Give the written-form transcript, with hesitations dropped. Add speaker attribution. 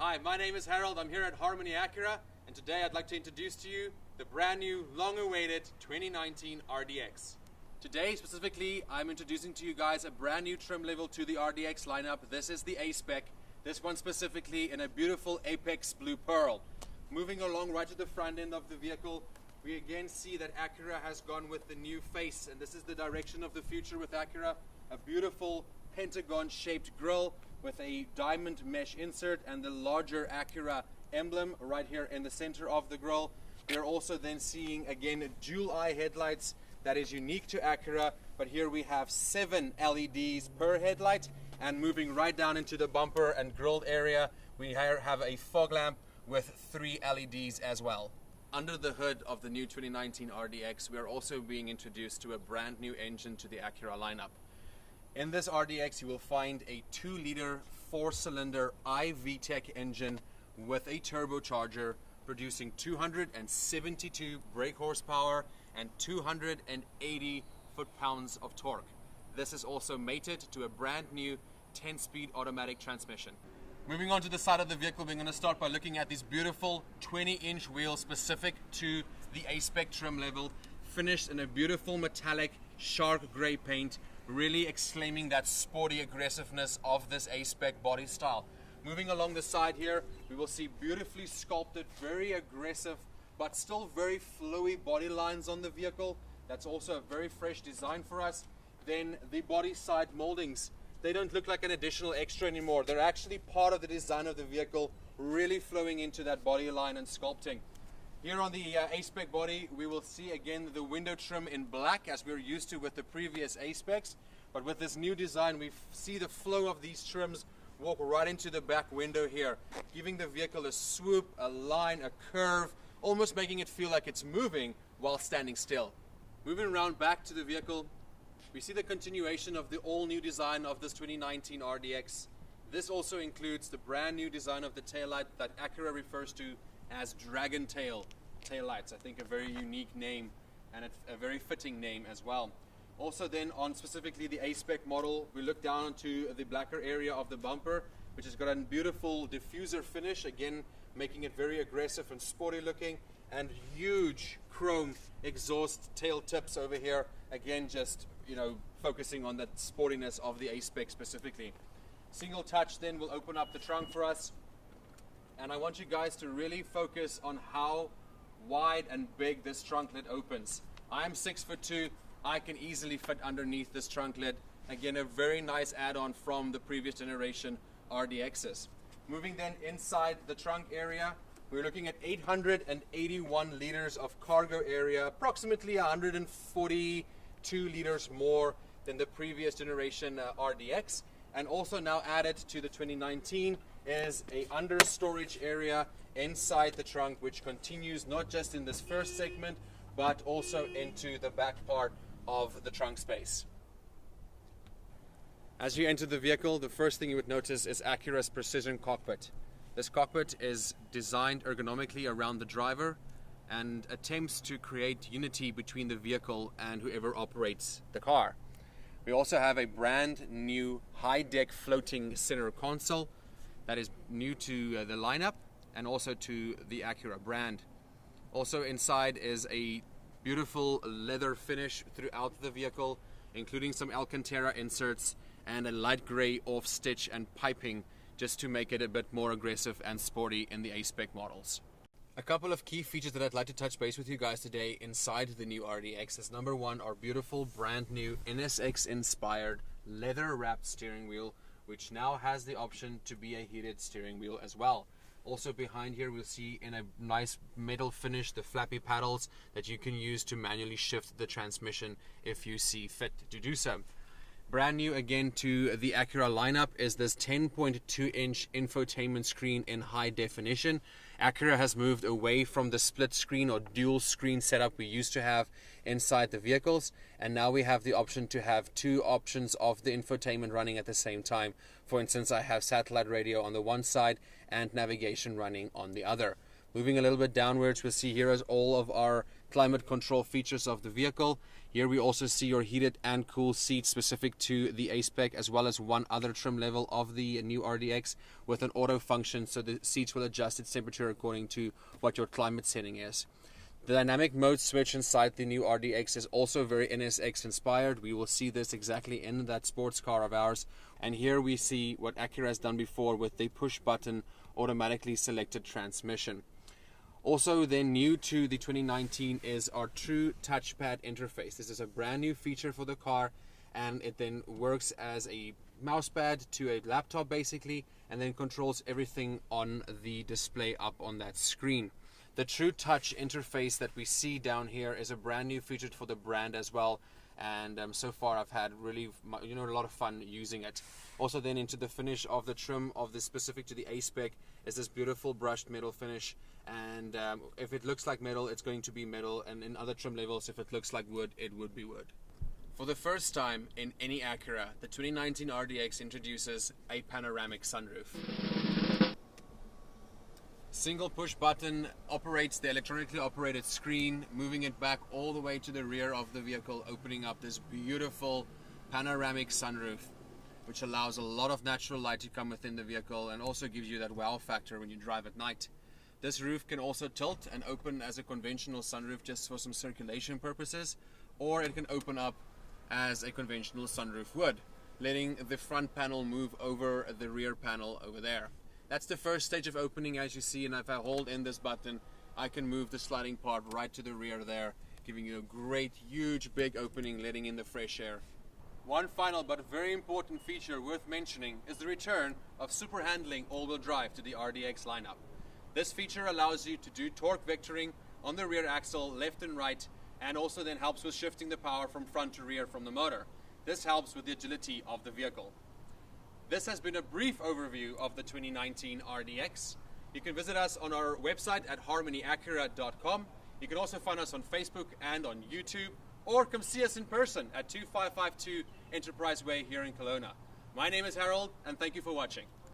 Speaker 1: Hi, my name is Harold. I'm here at Harmony Acura, and today I'd like to introduce to you the brand new, long-awaited 2019 RDX. Today, specifically, I'm introducing to you guys a brand new trim level to the RDX lineup. This is the A-Spec. This one specifically in a beautiful Apex Blue Pearl. Moving along right to the front end of the vehicle, we again see that Acura has gone with the new face, and this is the direction of the future with Acura. A beautiful pentagon-shaped grille with a diamond mesh insert and the larger Acura emblem right here in the center of the grille. We're also then seeing again dual eye headlights that is unique to Acura, but here we have 7 LEDs per headlight, and moving right down into the bumper and grille area, we here have a fog lamp with 3 LEDs as well. Under the hood of the new 2019 RDX, we are also being introduced to a brand new engine to the Acura lineup. In this RDX, you will find a 2-liter 4-cylinder iVTEC engine with a turbocharger producing 272 brake horsepower and 280 foot-pounds of torque. This is also mated to a brand new 10-speed automatic transmission. Moving on to the side of the vehicle, we're going to start by looking at these beautiful 20-inch wheels specific to the A-Spec trim level, finished in a beautiful metallic shark gray paint, really exclaiming that sporty aggressiveness of this A-Spec body style. Moving along the side here, we will see beautifully sculpted, very aggressive, but still very flowy body lines on the vehicle. That's also a very fresh design for us. Then the body side moldings, they don't look like an additional extra anymore. They're actually part of the design of the vehicle, really flowing into that body line and sculpting. Here on the A-Spec body, we will see again the window trim in black as we're used to with the previous A-Specs. But with this new design, we see the flow of these trims walk right into the back window here, giving the vehicle a swoop, a line, a curve, almost making it feel like it's moving while standing still. Moving around back to the vehicle, we see the continuation of the all-new design of this 2019 RDX. This also includes the brand new design of the taillight that Acura refers to as Dragon Tail taillights. I think a very unique name and a very fitting name as well. Also then on specifically the A-Spec model, we look down to the blacker area of the bumper, which has got a beautiful diffuser finish, again making it very aggressive and sporty looking, and huge chrome exhaust tail tips over here, again just focusing on that sportiness of the A-Spec specifically. Single touch then will open up the trunk for us, and I want you guys to really focus on how wide and big this trunk lid opens. I'm 6'2". I can easily fit underneath this trunk lid. Again, a very nice add-on from the previous generation RDXs. Moving then inside the trunk area, we're looking at 881 liters of cargo area, approximately 142 liters more than the previous generation RDX. And also now added to the 2019 is a under storage area inside the trunk, which continues not just in this first segment, but also into the back part of the trunk space. As you enter the vehicle, the first thing you would notice is Acura's precision cockpit. This cockpit is designed ergonomically around the driver and attempts to create unity between the vehicle and whoever operates the car. We also have a brand new high-deck floating center console that is new to the lineup and also to the Acura brand. Also inside is a beautiful leather finish throughout the vehicle, including some Alcantara inserts and a light gray off stitch and piping just to make it a bit more aggressive and sporty in the A-Spec models. A couple of key features that I'd like to touch base with you guys today inside the new RDX is number one, our beautiful brand new NSX inspired leather wrapped steering wheel, which now has the option to be a heated steering wheel as well. Also behind here we'll see in a nice metal finish the flappy paddles that you can use to manually shift the transmission if you see fit to do so. Brand new again to the Acura lineup is this 10.2-inch infotainment screen in high definition. Acura has moved away from the split screen or dual screen setup we used to have inside the vehicles, and now we have the option to have 2 options of the infotainment running at the same time. For instance, I have satellite radio on the one side and navigation running on the other. Moving a little bit downwards, we'll see here is all of our climate control features of the vehicle. Here we also see your heated and cool seats specific to the A-Spec, as well as one other trim level of the new RDX with an auto function, so the seats will adjust its temperature according to what your climate setting is. The dynamic mode switch inside the new RDX is also very NSX inspired. We will see this exactly in that sports car of ours. And here we see what Acura has done before with the push button automatically selected transmission. Also then new to the 2019 is our true touchpad interface. This is a brand new feature for the car, and it then works as a mousepad to a laptop basically, and then controls everything on the display up on that screen. The true touch interface that we see down here is a brand new feature for the brand as well, and so far I've had really a lot of fun using it. Also then into the finish of the trim of this specific to the A-Spec is this beautiful brushed metal finish, and if it looks like metal, it's going to be metal, and in other trim levels, if it looks like wood, it would be wood. For the first time in any Acura, the 2019 RDX introduces a panoramic sunroof. Single push button operates the electronically operated screen, moving it back all the way to the rear of the vehicle, opening up this beautiful panoramic sunroof, which allows a lot of natural light to come within the vehicle and also gives you that wow factor when you drive at night. This roof can also tilt and open as a conventional sunroof just for some circulation purposes, or it can open up as a conventional sunroof would, letting the front panel move over the rear panel over there. That's the first stage of opening, as you see, and if I hold in this button, I can move the sliding part right to the rear there, giving you a great, huge, big opening, letting in the fresh air. One final but very important feature worth mentioning is the return of super handling all-wheel drive to the RDX lineup. This feature allows you to do torque vectoring on the rear axle, left and right, and also then helps with shifting the power from front to rear from the motor. This helps with the agility of the vehicle. This has been a brief overview of the 2019 RDX. You can visit us on our website at harmonyacura.com. You can also find us on Facebook and on YouTube, or come see us in person at 2552 Enterprise Way here in Kelowna. My name is Harold, and thank you for watching.